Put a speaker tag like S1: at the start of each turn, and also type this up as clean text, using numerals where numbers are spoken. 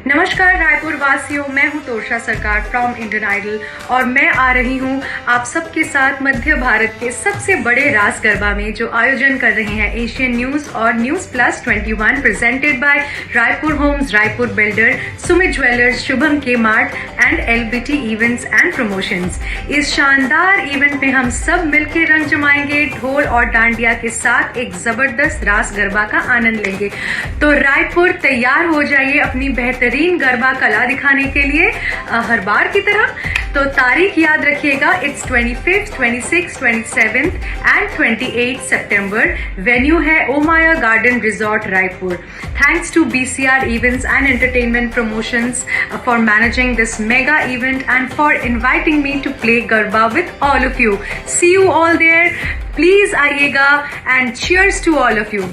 S1: नमस्कार रायपुर वासियों, मैं हूं तोषा सरकार फ्रॉम इंडियन आइडल और मैं आ रही हूं आप सबके साथ मध्य भारत के सबसे बड़े रास गरबा में जो आयोजन कर रहे हैं एशियन न्यूज और news plus 21 presented by Raipur homes, Raipur builder, Sumit jewellers, Shubham K mart and LBT events and promotions. इस शानदार इवेंट में हम सब मिलकर रंग जमाएंगे, ढोल और डांडिया के साथ एक जबरदस्त रास गरबा का आनंद लेंगे। तो रायपुर तैयार हो जाइए अपनी बेहतरीन गरबा कला दिखाने के लिए हर बार की तरह। तो तारीख याद रखिएगा, it's 25th, 26th, 27th and 28 सितंबर। वेन्यू है Omaya garden resort Raipur. Thanks to BCR Events and Entertainment Promotions for managing this mega event and for inviting me to play Garba with all of you. See you all there. Please आइएगा and cheers to all of you.